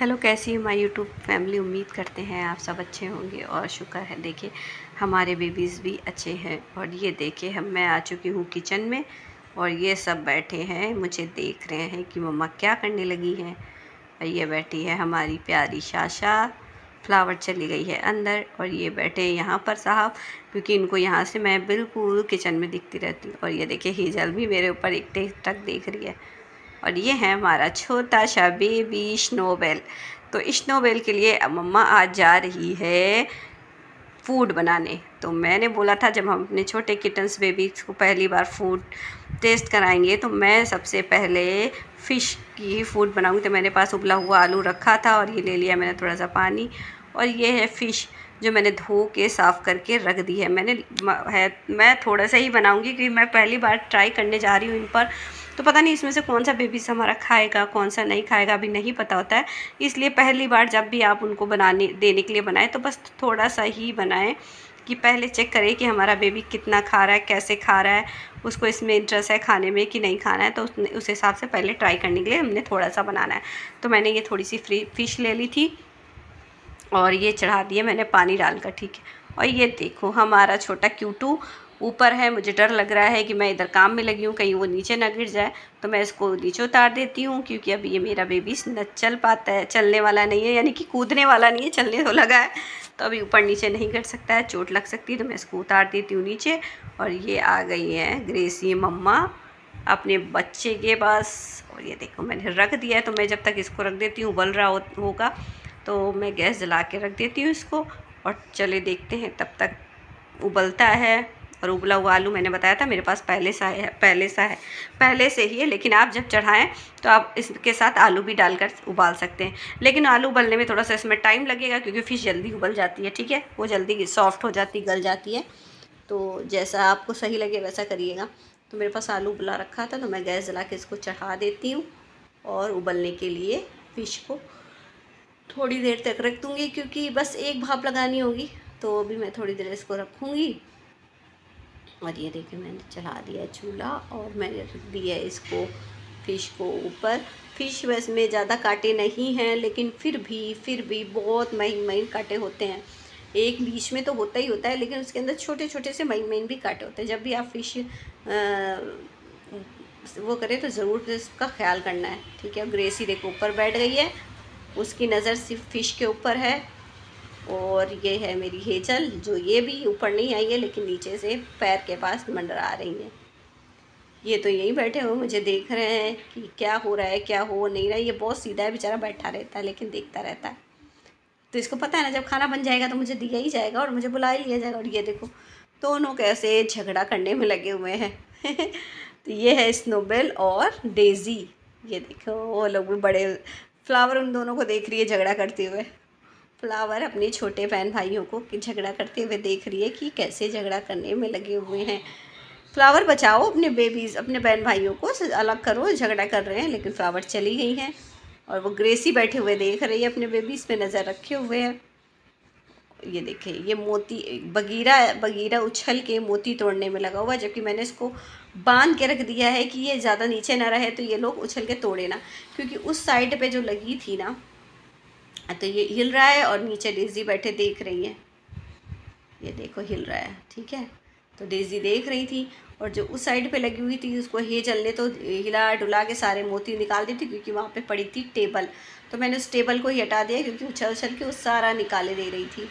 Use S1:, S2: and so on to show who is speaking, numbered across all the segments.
S1: Hello, कैसी है हमारी यूट्यूब फैमिली। उम्मीद करते हैं आप सब अच्छे होंगे और शुक्र है देखिए हमारे बेबीज़ भी अच्छे हैं। और ये देखिए मैं आ चुकी हूँ किचन में और ये सब बैठे हैं, मुझे देख रहे हैं कि मम्मा क्या करने लगी हैं। और ये बैठी है हमारी प्यारी शाशा, फ्लावर चली गई है अंदर और ये बैठे हैं यहाँ पर साहब, क्योंकि इनको यहाँ से मैं बिल्कुल किचन में दिखती रहती हूँ। और ये देखिए हेजल भी मेरे ऊपर एक टक देख रही है। और ये है हमारा छोटा सा बेबी स्नोबेल। तो स्नोबेल के लिए मम्मा आज जा रही है फूड बनाने। तो मैंने बोला था जब हम अपने छोटे किटन्स बेबीज़ को पहली बार फूड टेस्ट कराएंगे तो मैं सबसे पहले फ़िश की फूड बनाऊंगी। तो मेरे पास उबला हुआ आलू रखा था और ये ले लिया मैंने थोड़ा सा पानी। और ये है फ़िश जो मैंने धो के साफ़ करके रख दी है। मैं थोड़ा सा ही बनाऊंगी क्योंकि मैं पहली बार ट्राई करने जा रही हूँ इन पर। तो पता नहीं इसमें से कौन सा बेबीज़ हमारा खाएगा कौन सा नहीं खाएगा अभी नहीं पता होता है। इसलिए पहली बार जब भी आप उनको बनाने देने के लिए बनाएं तो बस थोड़ा सा ही बनाएं कि पहले चेक करें कि हमारा बेबी कितना खा रहा है, कैसे खा रहा है, उसको इसमें इंटरेस्ट है खाने में कि नहीं खाना है। तो उस हिसाब से पहले ट्राई करने के लिए हमने थोड़ा सा बनाना है। तो मैंने ये थोड़ी सी फ़िश ले ली थी और ये चढ़ा दिया मैंने पानी डालकर, ठीक है। और ये देखो हमारा छोटा क्यूटू ऊपर है। मुझे डर लग रहा है कि मैं इधर काम में लगी हूँ कहीं वो नीचे ना गिर जाए, तो मैं इसको नीचे उतार देती हूँ क्योंकि अभी ये मेरा बेबी न चल पाता है, चलने वाला नहीं है, यानी कि कूदने वाला नहीं है, चलने तो लगा है तो अभी ऊपर नीचे नहीं कर सकता है, चोट लग सकती है। तो मैं इसको उतार देती हूँ नीचे। और ये आ गई हैं ग्रेसी मम्मा अपने बच्चे के पास। और ये देखो मैंने रख दिया है। तो मैं जब तक इसको रख देती हूँ उबल रहा होगा तो मैं गैस जला के रख देती हूँ इसको। और चले देखते हैं तब तक उबलता है। और उबला हुआ आलू मैंने बताया था मेरे पास पहले से ही है, लेकिन आप जब चढ़ाएं तो आप इसके साथ आलू भी डालकर उबाल सकते हैं। लेकिन आलू उबलने में थोड़ा सा इसमें टाइम लगेगा क्योंकि फ़िश जल्दी उबल जाती है, ठीक है, वो जल्दी सॉफ्ट हो जाती, गल जाती है। तो जैसा आपको सही लगे वैसा करिएगा। तो मेरे पास आलू उबला रखा था तो मैं गैस जला के इसको चढ़ा देती हूँ और उबलने के लिए फ़िश को थोड़ी देर तक रख दूँगी क्योंकि बस एक भाप लगानी होगी। तो अभी मैं थोड़ी देर इसको रखूँगी। और ये देखिए मैंने चला दिया चूल्हा और मैंने रख दिया इसको फ़िश को ऊपर। फ़िश वैसे में ज़्यादा कांटे नहीं हैं लेकिन फिर भी बहुत महीन महीन कांटे होते हैं। एक बीच में तो होता ही होता है लेकिन उसके अंदर छोटे छोटे से महीन महीन भी कांटे होते हैं। जब भी आप फ़िश वो करें तो ज़रूर इसका ख्याल करना है, ठीक है। ग्रेसी देखो ऊपर बैठ गई है, उसकी नज़र सिर्फ फ़िश के ऊपर है। और ये है मेरी हेजल जो ये भी ऊपर नहीं आई है लेकिन नीचे से पैर के पास मंडरा रही है। ये तो यहीं बैठे हुए मुझे देख रहे हैं कि क्या हो रहा है क्या हो नहीं रहा है। ये बहुत सीधा है बेचारा, बैठा रहता है लेकिन देखता रहता है। तो इसको पता है ना जब खाना बन जाएगा तो मुझे दिया ही जाएगा और मुझे बुला ही लिया जाएगा। और ये देखो दोनों कैसे झगड़ा करने में लगे हुए हैं तो ये है स्नोबेल और डेज़ी। ये देखो वो लोग भी बड़े फ्लावर उन दोनों को देख रही है झगड़ा करते हुए। फ्लावर अपने छोटे बहन भाइयों को झगड़ा करते हुए देख रही है कि कैसे झगड़ा करने में लगे हुए हैं। फ्लावर बचाओ अपने बेबीज़, अपने बहन भाइयों को अलग करो, झगड़ा कर रहे हैं। लेकिन फ्लावर चली गई हैं और वो ग्रेसी बैठे हुए देख रही है, अपने बेबीज़ पे नज़र रखे हुए हैं। ये देखिए ये मोती बगीरा उछल के मोती तोड़ने में लगा हुआ, जबकि मैंने इसको बांध के रख दिया है कि ये ज़्यादा नीचे ना रहे तो ये लोग उछल के तोड़े ना, क्योंकि उस साइड पे जो लगी थी ना तो ये हिल रहा है और नीचे डेज़ी बैठे देख रही है। ये देखो हिल रहा है, ठीक है। तो डेज़ी देख रही थी और जो उस साइड पे लगी हुई थी उसको हेजल ने तो हिला डुला के सारे मोती निकाल दी थी क्योंकि वहाँ पे पड़ी थी टेबल। तो मैंने उस टेबल को ही हटा दिया क्योंकि उछल उछल के वो सारा निकाले दे रही थी।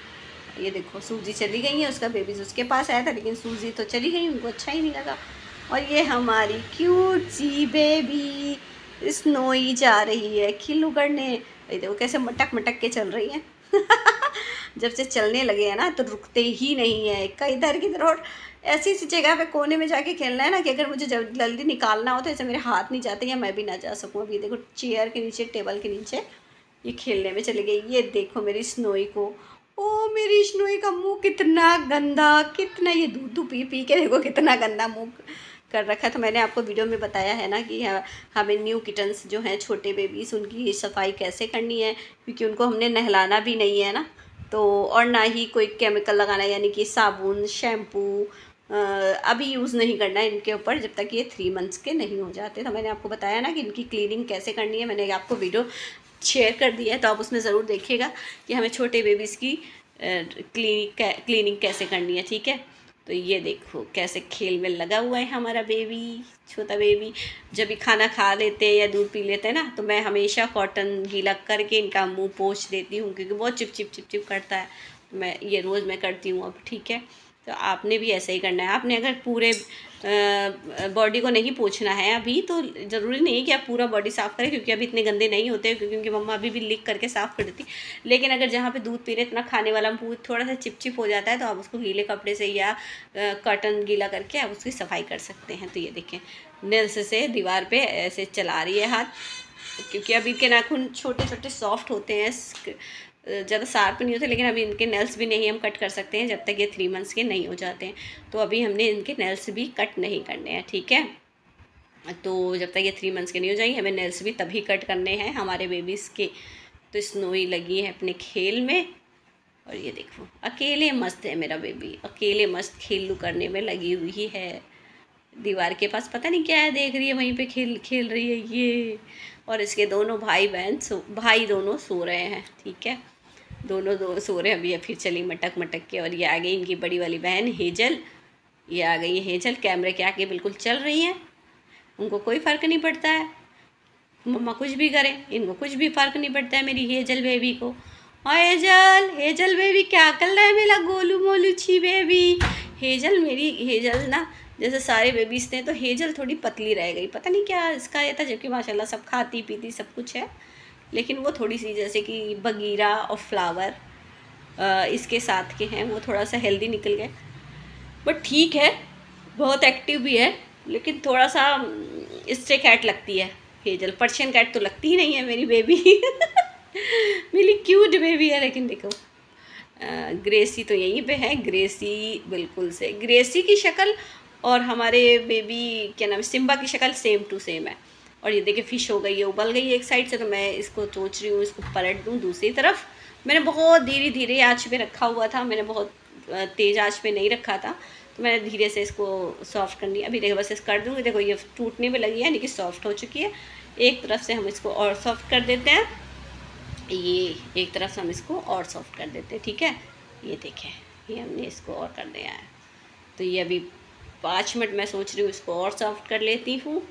S1: ये देखो सूजी चली गई है, उसका बेबीज उसके पास आया था लेकिन सूजी तो चली गई, उनको अच्छा ही नहीं लगा। और ये हमारी क्यूट सी बेबी स्नोई जा रही है खिल उगड़ने। ये देखो कैसे मटक मटक के चल रही है जब से चलने लगे हैं ना तो रुकते ही नहीं है, इधर की इधर। और ऐसी जगह पे कोने में जाके खेलना है ना कि अगर मुझे जल्दी निकालना हो तो ऐसे मेरे हाथ नहीं जाते या मैं भी ना जा सकूँ। अभी देखो चेयर के नीचे टेबल के नीचे ये खेलने में चली गई। ये देखो मेरी स्नोई को, ओ मेरी स्नोई का मुंह कितना गंदा, कितना ये दूध पी पी के देखो कितना गंदा मुंह कर रखा है। तो मैंने आपको वीडियो में बताया है ना कि हमें न्यू किटन्स जो हैं छोटे बेबीज़ उनकी सफाई कैसे करनी है, क्योंकि उनको हमने नहलाना भी नहीं है ना, तो और ना ही कोई केमिकल लगाना, यानी कि साबुन शैम्पू अभी यूज़ नहीं करना है इनके ऊपर जब तक ये 3 मंथ्स के नहीं हो जाते। तो मैंने आपको बताया ना कि इनकी क्लीनिंग कैसे करनी है, मैंने आपको वीडियो शेयर कर दिया है, तो आप उसमें ज़रूर देखिएगा कि हमें छोटे बेबीज़ की क्लीनिंग कैसे करनी है, ठीक है। तो ये देखो कैसे खेल में लगा हुआ है हमारा बेबी, छोटा बेबी। जब भी खाना खा लेते हैं या दूध पी लेते हैं ना, तो मैं हमेशा कॉटन गीला करके इनका मुंह पोंछ देती हूँ, क्योंकि बहुत चिप चिप करता है। तो मैं ये रोज़ मैं करती हूँ अब, ठीक है। तो आपने भी ऐसा ही करना है। आपने अगर पूरे बॉडी को नहीं पोंछना है अभी, तो ज़रूरी नहीं है कि आप पूरा बॉडी साफ़ करें, क्योंकि अभी इतने गंदे नहीं होते, क्योंकि उनकी मम्मा अभी भी लिक करके साफ़ कर देती। लेकिन अगर जहाँ पे दूध पी रहे इतना खाने वाला मुँह थोड़ा सा चिप हो जाता है, तो आप उसको गीले कपड़े से या कॉटन गीला करके आप उसकी सफाई कर सकते हैं। तो ये देखें नेल्स से दीवार पे ऐसे चला रही है हाथ, क्योंकि अभी के नाखून छोटे छोटे सॉफ्ट होते हैं, ज़्यादा शार्प नहीं होते। लेकिन अभी इनके नेल्स भी नहीं हम कट कर सकते हैं जब तक ये 3 मंथ्स के नहीं हो जाते हैं। तो अभी हमने इनके नेल्स भी कट नहीं करने हैं, ठीक है। तो जब तक ये 3 मंथ्स के नहीं हो जाएंगे, हमें नेल्स भी तभी कट करने हैं हमारे बेबीज़ के। तो स्नोई लगी है अपने खेल में, और ये देखो अकेले मस्त है मेरा बेबी, अकेले मस्त खेलू करने में लगी हुई है। दीवार के पास पता नहीं क्या है, देख रही है, वहीं पे खेल रही है ये। और इसके दोनों भाई दोनों सो रहे हैं, ठीक है। दोनों सो रहे हैं अभी। फिर चली मटक के, और ये आ गई इनकी बड़ी वाली बहन हेजल। ये आ गई है हेजल, कैमरे के आगे बिल्कुल चल रही हैं, उनको कोई फ़र्क नहीं पड़ता है, मम्मा कुछ भी करें इनको कुछ भी फ़र्क नहीं पड़ता है मेरी हेजल बेबी को। हाँ हेजल बेबी क्या कर रहा है मेरा गोलू मोलू छी बेबी। हेजल ना जैसे सारे बेबीज़ थे, तो हेजल थोड़ी पतली रह गई, पता नहीं क्या इसका ये था, जबकि माशाल्लाह सब खाती पीती सब कुछ है। लेकिन वो थोड़ी सी जैसे कि बगीरा और फ्लावर इसके साथ के हैं, वो थोड़ा सा हेल्दी निकल गए। बट ठीक है, बहुत एक्टिव भी है, लेकिन थोड़ा सा स्ट्रे कैट लगती है हेजल, पर्शियन कैट तो लगती ही नहीं है मेरी बेबी मेरी क्यूट बेबी है। लेकिन देखो ग्रेसी तो यहीं पे है, ग्रेसी बिल्कुल से, ग्रेसी की शक्ल और हमारे बेबी क्या नाम सिम्बा की शक्ल सेम टू सेम है। और ये देखिए फ़िश हो गई है, उबल गई है एक साइड से, तो मैं इसको सोच रही हूँ इसको पलट दूँ दूसरी तरफ। मैंने बहुत धीरे धीरे आँच पे रखा हुआ था, मैंने बहुत तेज़ आँच पे नहीं रखा था, तो मैंने धीरे से इसको सॉफ्ट करनी। अभी देखो बस इस कर दूँगी, देखो ये टूटने में लगी है, यानी कि सॉफ्ट हो चुकी है। एक तरफ से हम इसको और सॉफ्ट कर देते हैं, ये एक तरफ से हम इसको और सॉफ्ट कर देते हैं, ठीक है। ये देखें ये हमने इसको और कर दिया है। तो ये अभी 5 मिनट मैं सोच रही हूँ इसको और सॉफ्ट कर लेती हूँ,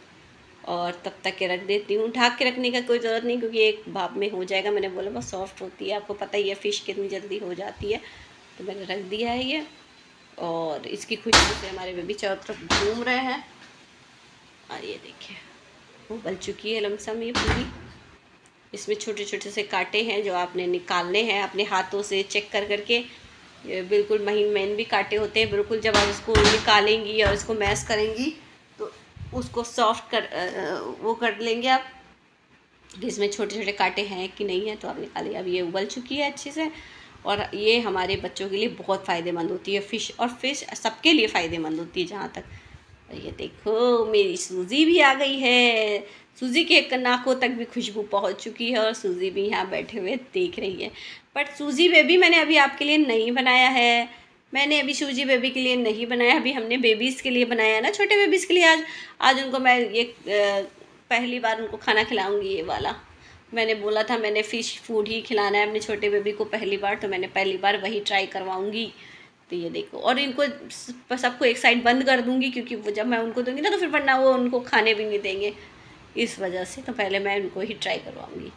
S1: और तब तक के रख देती हूँ। ढक के रखने का कोई ज़रूरत नहीं, क्योंकि एक भाप में हो जाएगा। मैंने बोला बस सॉफ्ट होती है, आपको पता ही है फ़िश कितनी जल्दी हो जाती है। तो मैंने रख दिया है ये, और इसकी खुशबू से हमारे बेबी चारों तरफ घूम रहे हैं। और ये देखिए उबल चुकी है लमसम ये पूरी। इसमें छोटे छोटे से कांटे हैं जो आपने निकालने हैं अपने हाथों से चेक करके। ये बिल्कुल महीन भी कांटे होते हैं, बिल्कुल जब आप इसको निकालेंगी और इसको मैश करेंगी तो उसको सॉफ्ट वो कर लेंगे आप कि इसमें छोटे छोटे कांटे हैं कि नहीं है, तो आप निकालिए। अब ये उबल चुकी है अच्छे से, और ये हमारे बच्चों के लिए बहुत फ़ायदेमंद होती है फ़िश, और फ़िश सबके लिए फ़ायदेमंद होती है जहाँ तक। ये देखो मेरी सूजी भी आ गई है, सूजी के नाकों तक भी खुशबू पहुंच चुकी है, और सूजी भी यहाँ बैठे हुए देख रही है। बट सूजी बेबी मैंने अभी आपके लिए नहीं बनाया है, मैंने अभी सूजी बेबी के लिए नहीं बनाया, अभी हमने बेबीज़ के लिए बनाया है ना, छोटे बेबीज़ के लिए। आज उनको मैं ये पहली बार उनको खाना खिलाऊँगी ये वाला। मैंने बोला था मैंने फ़िश फूड ही खिलाना है अपने छोटे बेबी को पहली बार, तो मैंने पहली बार वही ट्राई करवाऊँगी। तो ये देखो, और इनको सबको एक साइड बंद कर दूँगी, क्योंकि वो जब मैं उनको दूँगी ना तो फिर वरना वो उनको खाने भी नहीं देंगे, इस वजह से। तो पहले मैं उनको ही ट्राई करवाऊँगी।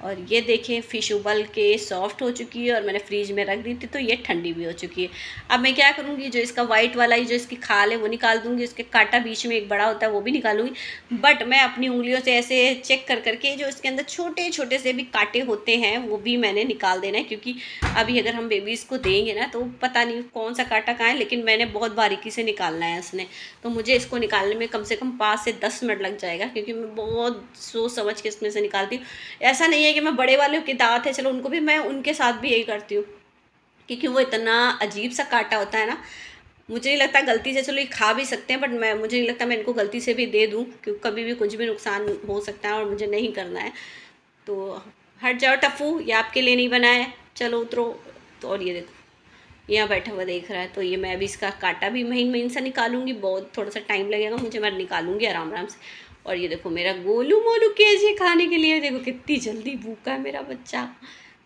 S1: और ये देखें फ़िश उबल के सॉफ्ट हो चुकी है, और मैंने फ्रीज में रख दी थी तो ये ठंडी भी हो चुकी है। अब मैं क्या करूँगी, जो इसका वाइट वाला जो इसकी खाल है वो निकाल दूँगी, उसके कांटा बीच में एक बड़ा होता है वो भी निकालूंगी। बट मैं अपनी उंगलियों से ऐसे चेक करके जो इसके अंदर छोटे छोटे से भी कांटे होते हैं वो भी मैंने निकाल देना है, क्योंकि अभी अगर हम बेबीज़ को देंगे ना तो पता नहीं कौन सा कांटा कहाँ है, लेकिन मैंने बहुत बारीकी से निकालना है इसने। तो मुझे इसको निकालने में कम से कम 5 से 10 मिनट लग जाएगा, क्योंकि मैं बहुत सोच समझ के इसमें से निकालती हूँ। ऐसा नहीं है कि मैं बड़े वालों की दांत है चलो उनको भी, मैं उनके साथ भी यही करती हूँ, क्योंकि वो इतना अजीब सा कांटा होता है ना। मुझे नहीं लगता गलती से, चलो ये खा भी सकते हैं, बट मुझे नहीं लगता मैं इनको गलती से भी दे दूँ, क्योंकि कभी भी कुछ भी नुकसान हो सकता है और मुझे नहीं करना है। तो हट जाओ टफ़ू, ये आपके लिए नहीं बना है, चलो उतरो। तो और ये देखो यहाँ बैठा हुआ देख रहा है। तो ये मैं अभी इसका कांटा भी महीन सा निकालूंगी, बहुत थोड़ा सा टाइम लगेगा मुझे, मैं निकालूंगी आराम से। और ये देखो मेरा गोलू मोलू केज है खाने के लिए, देखो कितनी जल्दी भूखा है मेरा बच्चा।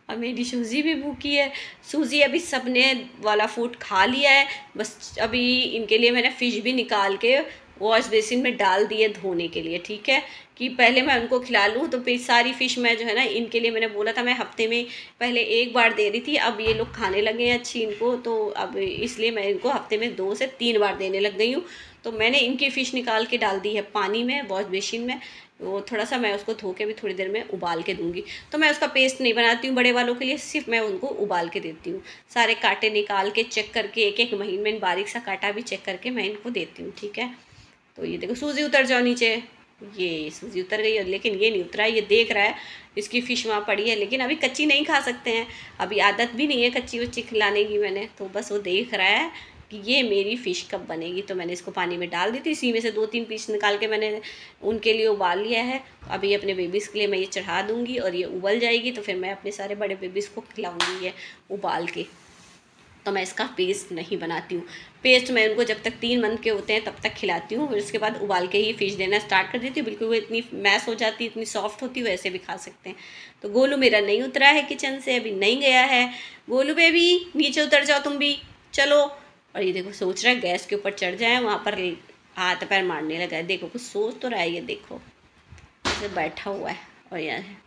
S1: और मेरी सूजी भी भूखी है। सूजी अभी सबने वाला फूड खा लिया है, बस अभी इनके लिए मैंने फ़िश भी निकाल के वॉश बेसिन में डाल दी है धोने के लिए, ठीक है, कि पहले मैं उनको खिला लूँ। तो फिर सारी फ़िश मैं जो है ना इनके लिए, मैंने बोला था मैं हफ्ते में पहले एक बार दे रही थी, अब ये लोग खाने लगे हैं अच्छी इनको, तो अब इसलिए मैं इनको हफ्ते में 2 से 3 बार देने लग गई हूँ। तो मैंने इनकी फ़िश निकाल के डाल दी है पानी में, वॉश बेसिन में। वो थोड़ा सा मैं उसको धो के भी थोड़ी देर में उबाल के दूंगी। तो मैं उसका पेस्ट नहीं बनाती हूँ बड़े वालों के लिए, सिर्फ मैं उनको उबाल के देती हूँ। सारे कांटे निकाल के चेक करके, एक एक महीने में बारीक सा कांटा भी चेक करके मैं इनको देती हूँ, ठीक है। तो ये देखो सूजी उतर जाओ नीचे, ये सूजी उतर गई है, लेकिन ये नहीं उतरा है, ये देख रहा है इसकी फ़िश वहाँ पड़ी है, लेकिन अभी कच्ची नहीं खा सकते हैं, अभी आदत भी नहीं है कच्ची वच्ची खिलाने की मैंने। तो बस वो देख रहा है कि ये मेरी फ़िश कब बनेगी। तो मैंने इसको पानी में डाल दी थी, इसी में से 2-3 पीस निकाल के मैंने उनके लिए उबाल लिया है। अभी अपने बेबीज़ के लिए मैं ये चढ़ा दूँगी और ये उबल जाएगी, तो फिर मैं अपने सारे बड़े बेबीज़ को खिलाऊँगी ये उबाल के। तो मैं इसका पेस्ट नहीं बनाती हूँ। पेस्ट मैं उनको जब तक 3 मंथ के होते हैं तब तक खिलाती हूँ, फिर उसके बाद उबाल के ही फ़िश देना स्टार्ट कर देती हूँ। बिल्कुल वो इतनी मैश हो जाती है, इतनी सॉफ्ट होती है, वैसे भी खा सकते हैं। तो गोलू मेरा नहीं उतरा है किचन से, अभी नहीं गया है। गोलू बेबी नीचे उतर जाओ तुम भी, चलो। और ये देखो सोच रहा है गैस के ऊपर चढ़ जाए, वहाँ पर हाथ पैर मारने लगा है। देखो कुछ सोच तो रहा है, ये देखो ऐसे बैठा हुआ है। और यहाँ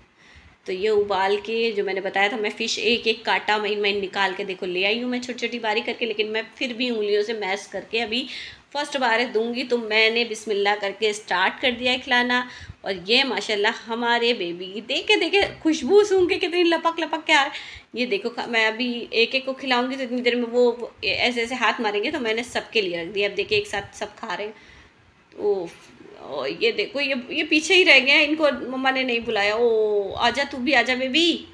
S1: तो ये उबाल के जो मैंने बताया था, मैं फ़िश एक एक कांटा मैं निकाल के देखो ले आई हूँ मैं छोटी छोटी बारीक करके, लेकिन मैं फिर भी उंगलियों से मैश करके अभी फर्स्ट बार दूंगी। तो मैंने बिस्मिल्लाह करके स्टार्ट कर दिया है खिलाना। और ये माशाल्लाह हमारे बेबी की देखे देखे खुशबू सूंघ के कितनी लपक लपक के आ रहा है। ये देखो मैं अभी एक एक को खिलाऊंगी तो इतनी देर में वो ऐसे ऐसे हाथ मारेंगे, तो मैंने सबके लिए रख दिया। अब देखिए एक साथ सब खा रहे हैं। ओ ये देखो ये पीछे ही रह गए हैं, इनको मम्मा ने नहीं बुलाया। ओ आजा तू भी, आजा बेबी,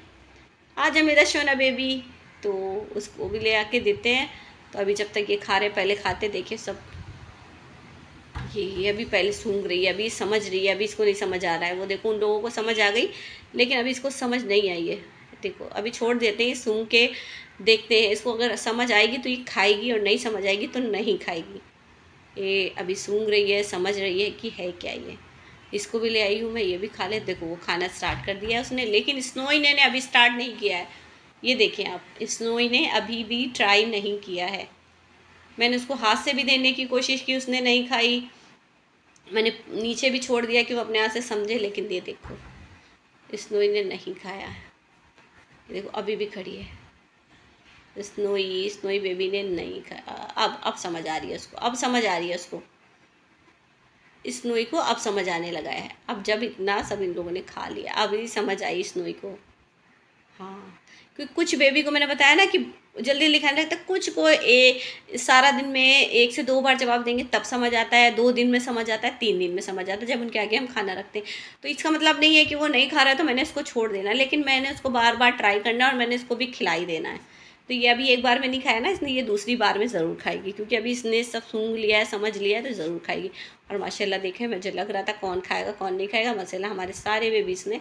S1: आजा मेरा सोना बेबी। तो उसको भी ले आके देते हैं। तो अभी जब तक ये खा रहे, पहले खाते देखिए सब। ये अभी पहले सूंघ रही है, अभी समझ रही है, अभी इसको नहीं समझ आ रहा है। वो देखो उन लोगों को समझ आ गई, लेकिन अभी इसको समझ नहीं आई है। देखो अभी छोड़ देते हैं, सूंघ के देखते हैं इसको, अगर समझ आएगी तो ये खाएगी और नहीं समझ आएगी तो नहीं खाएगी। ये अभी सूंघ रही है, समझ रही है कि है क्या ये। इसको भी ले आई हूँ मैं, ये भी खा ले। देखो वो खाना स्टार्ट कर दिया है उसने, लेकिन स्नोई ने अभी स्टार्ट नहीं किया है। ये देखें आप, स्नोई ने अभी भी ट्राई नहीं किया है। मैंने उसको हाथ से भी देने की कोशिश की, उसने नहीं खाई। मैंने नीचे भी छोड़ दिया कि वो अपने आप से समझे, लेकिन ये देखो स्नोई ने नहीं खाया है। देखो अभी भी खड़ी है स्नोई बेबी ने नहीं खाया। अब समझ आ रही है उसको, अब समझ आ रही है उसको, स्नोई को अब समझ आने लगा है। अब जब इतना सब इन लोगों ने खा लिया, अब ही समझ आई स्नोई को। हाँ, क्योंकि कुछ बेबी को मैंने बताया ना कि जल्दी लिखाने लगता है, कुछ को सारा दिन में 1 से 2 बार जवाब देंगे तब समझ आता है, 2 दिन में समझ आता है, 3 दिन में समझ आता है, जब उनके आगे हम खाना रखते हैं। तो इसका मतलब नहीं है कि वो नहीं खा रहा है तो मैंने इसको छोड़ देना, लेकिन मैंने उसको बार बार ट्राई करना और मैंने इसको भी खिलाई देना है। तो ये अभी एक बार में नहीं खाया ना इसने, ये दूसरी बार में ज़रूर खाएगी, क्योंकि अभी इसने सब सूंघ लिया है, समझ लिया है, तो ज़रूर खाएगी। और माशाल्लाह देखें, मुझे लग रहा था कौन खाएगा कौन नहीं खाएगा, माशाल्लाह हमारे सारे बेबीज़ ने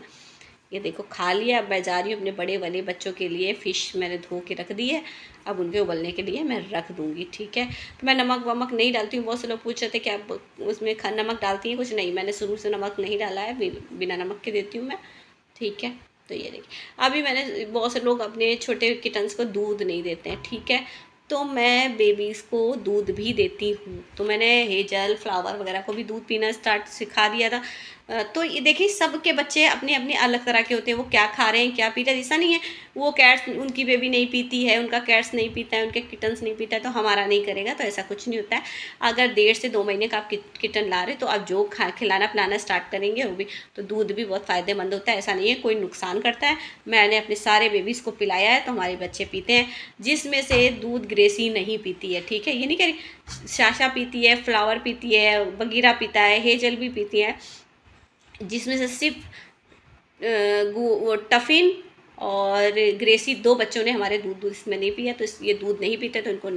S1: ये देखो खा लिया। अब मैं जा रही हूँ अपने बड़े वाले बच्चों के लिए, फ़िश मैंने धो के रख दी है, अब उनके उबलने के लिए मैं रख दूँगी, ठीक है। तो मैं नमक वमक नहीं डालती हूँ। बहुत से लोग पूछ रहे थे कि आप उसमें नमक डालती हैं, कुछ नहीं, मैंने शुरू से नमक नहीं डाला है, बिना नमक के देती हूँ मैं, ठीक है। तो ये देखिए अभी मैंने, बहुत से लोग अपने छोटे किटन्स को दूध नहीं देते हैं, ठीक है, तो मैं बेबीज़ को दूध भी देती हूँ। तो मैंने हेजल फ्लावर वगैरह को भी दूध पीना स्टार्ट सिखा दिया था। तो ये देखिए सबके बच्चे अपने अपने अलग तरह के होते हैं, वो क्या खा रहे हैं क्या पी रहे हैं, ऐसा नहीं है वो कैट्स उनकी बेबी नहीं पीती है, उनका कैट्स नहीं पीता है, उनके किटन्स नहीं पीता है तो हमारा नहीं करेगा, तो ऐसा कुछ नहीं होता है। अगर 1.5 से 2 महीने का आप किटन ला रहे तो आप जो खिलाना पिलाना स्टार्ट करेंगे वो भी, तो दूध भी बहुत फ़ायदेमंद होता है, ऐसा नहीं है कोई नुकसान करता है। मैंने अपने सारे बेबीज़ को पिलाया है तो हमारे बच्चे पीते हैं, जिसमें से दूध ग्रेसी नहीं पीती है, ठीक है। ये नहीं कह रही, शाशा पीती है, फ्लावर पीती है, बगीरा पीता है, हेजल भी पीती है, जिसमें से सिर्फ वो टफ़िन और ग्रेसी 2 बच्चों ने हमारे दूध इसमें नहीं पिया, तो ये दूध नहीं पीते, तो इनको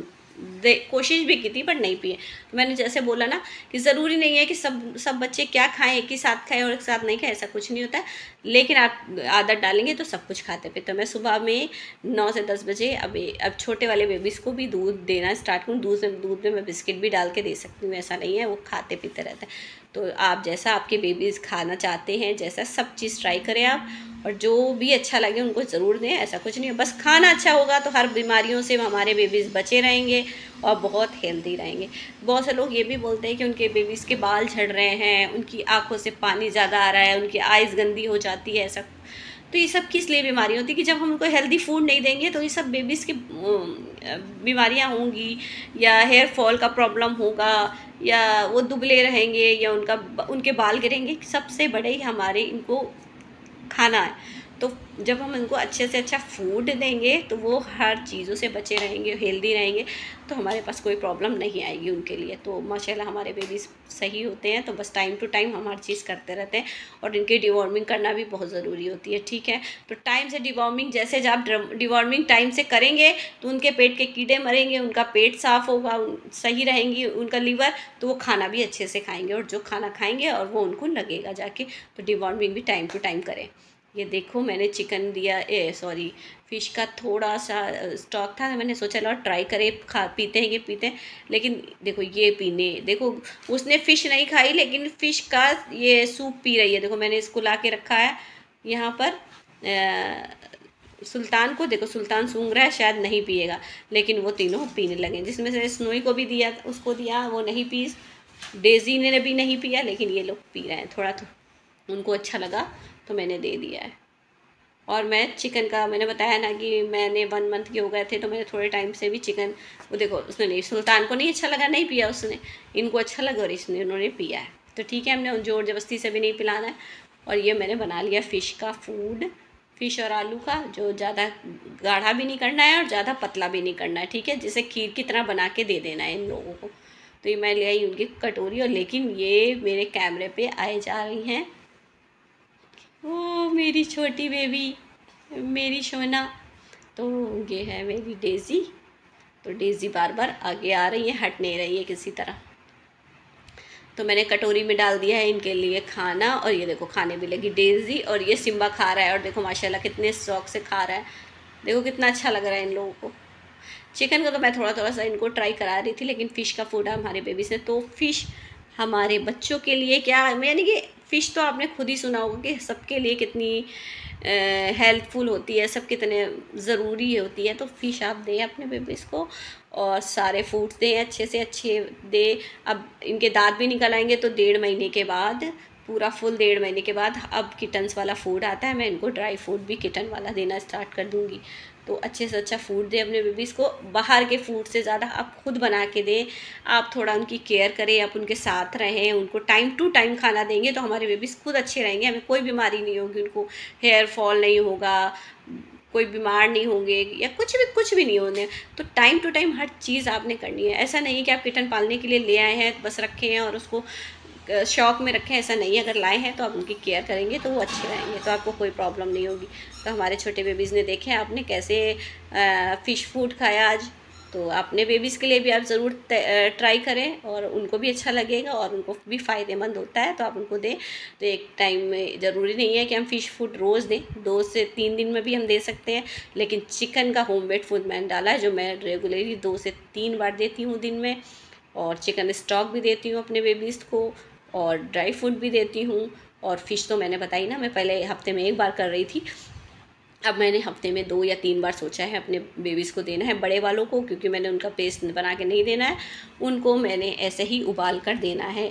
S1: कोशिश भी की थी पर नहीं पिए। तो मैंने जैसे बोला ना कि ज़रूरी नहीं है कि सब बच्चे क्या खाएं, एक ही साथ खाएं और एक साथ नहीं खाएं, ऐसा कुछ नहीं होता है। लेकिन आप आदत डालेंगे तो सब कुछ खाते पीते। तो मैं सुबह में 9 से 10 बजे अब छोटे वाले बेबीज़ को भी दूध देना स्टार्ट करूँ। दूध में मैं बिस्किट भी डाल के दे सकती हूँ, ऐसा नहीं है, वो खाते पीते रहते हैं। तो आप जैसा आपके बेबीज़ खाना चाहते हैं, जैसा सब चीज़ ट्राई करें आप, और जो भी अच्छा लगे उनको ज़रूर दें। ऐसा कुछ नहीं है, बस खाना अच्छा होगा तो हर बीमारियों से हमारे बेबीज़ बचे रहेंगे और बहुत हेल्दी रहेंगे। बहुत से लोग ये भी बोलते हैं कि उनके बेबीज़ के बाल झड़ रहे हैं, उनकी आँखों से पानी ज़्यादा आ रहा है, उनकी आइज़ गंदी हो जाती है, ऐसा। तो ये सब किस लिए बीमारी होती है कि जब हम उनको हेल्दी फूड नहीं देंगे तो ये सब बेबीज़ की बीमारियाँ होंगी, या हेयर फॉल का प्रॉब्लम होगा, या वो दुबले रहेंगे, या उनके बाल गिरेंगे। सबसे बड़े ही हमारे इनको खाना है। तो जब हम इनको अच्छे से अच्छा फूड देंगे तो वो हर चीज़ों से बचे रहेंगे, हेल्दी रहेंगे, तो हमारे पास कोई प्रॉब्लम नहीं आएगी उनके लिए। तो माशाल्लाह हमारे बेबीज़ सही होते हैं। तो बस टाइम टू टाइम हम हर चीज़ करते रहते हैं, और इनकी डिवॉर्मिंग करना भी बहुत ज़रूरी होती है, ठीक है। तो टाइम से डिवॉर्मिंग, जैसे जब आप डिवॉर्मिंग टाइम से करेंगे तो उनके पेट के कीड़े मरेंगे, उनका पेट साफ़ होगा, सही रहेंगी उनका लीवर, तो वो खाना भी अच्छे से खाएंगे, और जो खाना खाएंगे और वो उनको लगेगा जाके। तो डिवॉर्मिंग भी टाइम टू टाइम करें। ये देखो मैंने चिकन दिया, फ़िश का थोड़ा सा स्टॉक था, मैंने सोचा लो ट्राई करें, पीते हैं ये पीते हैं। लेकिन देखो ये पीने, देखो उसने फ़िश नहीं खाई लेकिन फ़िश का ये सूप पी रही है। देखो मैंने इसको ला के रखा है यहाँ पर। सुल्तान को देखो, सुल्तान सूंघ रहा है, शायद नहीं पिएगा, लेकिन वो तीनों पीने लगे। जिसमें से स्नोई को भी दिया, उसको दिया, वो नहीं पी। डेज़ी ने भी नहीं पिया, लेकिन ये लोग पी रहे हैं। थोड़ा तो उनको अच्छा लगा तो मैंने दे दिया है। और मैं चिकन का, मैंने बताया ना कि मैंने 1 मंथ के हो गए थे, तो मैंने थोड़े टाइम से भी चिकन, वो देखो उसने नहीं, सुल्तान को नहीं अच्छा लगा, नहीं पिया उसने, इनको अच्छा लगा और उन्होंने पिया है। तो ठीक है, हमने ज़ोर ज़बरदस्ती से भी नहीं पिलाना है। और ये मैंने बना लिया फ़िश का फूड, फ़िश और आलू का, जो ज़्यादा गाढ़ा भी नहीं करना है और ज़्यादा पतला भी नहीं करना है, ठीक है, जिसे खीर की तरह बना के दे देना है इन लोगों को। तो ये मैं ले आई उनकी कटोरी, और लेकिन ये मेरे कैमरे पे आए जा रही हैं। ओ मेरी छोटी बेबी, मेरी सोना। तो ये है मेरी डेज़ी। तो डेज़ी बार बार आगे आ रही है, हट नहीं रही है किसी तरह। तो मैंने कटोरी में डाल दिया है इनके लिए खाना, और ये देखो खाने भी लगी डेज़ी, और ये सिम्बा खा रहा है, और देखो माशाल्लाह कितने शौक से खा रहा है। देखो कितना अच्छा लग रहा है इन लोगों को। चिकन का तो मैं थोड़ा थोड़ा सा इनको ट्राई करा रही थी, लेकिन फ़िश का फूड है हमारे बेबी से। तो फ़िश हमारे बच्चों के लिए क्या, यानी कि फ़िश तो आपने खुद ही सुना होगा कि सबके लिए कितनी हेल्पफुल होती है, सब कितने ज़रूरी होती है। तो फ़िश आप दें अपने बेबीज़ को, और सारे फूड्स दें, अच्छे से अच्छे दें। अब इनके दांत भी निकल आएंगे तो 1.5 महीने के बाद, पूरा फुल 1.5 महीने के बाद अब किटन्स वाला फूड आता है। मैं इनको ड्राई फूड भी किटन वाला देना स्टार्ट कर दूँगी। तो अच्छे से अच्छा फूड दें अपने बेबीज़ को। बाहर के फूड से ज़्यादा आप खुद बना के दें। आप थोड़ा उनकी केयर करें, आप उनके साथ रहें, उनको टाइम टू टाइम खाना देंगे तो हमारे बेबीज़ खुद अच्छे रहेंगे, हमें कोई बीमारी नहीं होगी, उनको हेयर फॉल नहीं होगा, कोई बीमार नहीं होंगे, या कुछ भी नहीं होने। तो टाइम टू टाइम हर चीज़ आपने करनी है। ऐसा नहीं कि आप किटन पालने के लिए ले आए हैं, बस रखे हैं और उसको शौक में रखें, ऐसा नहीं है। अगर लाए हैं तो आप उनकी केयर करेंगे तो वो अच्छे रहेंगे, तो आपको कोई प्रॉब्लम नहीं होगी। तो हमारे छोटे बेबीज़ ने देखे आपने कैसे फ़िश फूड खाया आज। तो अपने बेबीज़ के लिए भी आप ज़रूर ट्राई करें, और उनको भी अच्छा लगेगा और उनको भी फ़ायदेमंद होता है, तो आप उनको दें। तो एक टाइम में ज़रूरी नहीं है कि हम फ़िश फूड रोज़ दें, 2 से 3 दिन में भी हम दे सकते हैं। लेकिन चिकन का होममेड फूड मैंने डाला है, जो मैं रेगुलरली 2 से 3 बार देती हूँ दिन में। और चिकन स्टॉक भी देती हूँ अपने बेबीज़ को, और ड्राई फूड भी देती हूँ। और फ़िश तो मैंने बताई ना, मैं पहले हफ्ते में 1 बार कर रही थी, अब मैंने हफ्ते में 2 या 3 बार सोचा है अपने बेबीज़ को देना है। बड़े वालों को क्योंकि मैंने उनका पेस्ट बना के नहीं देना है, उनको मैंने ऐसे ही उबाल कर देना है।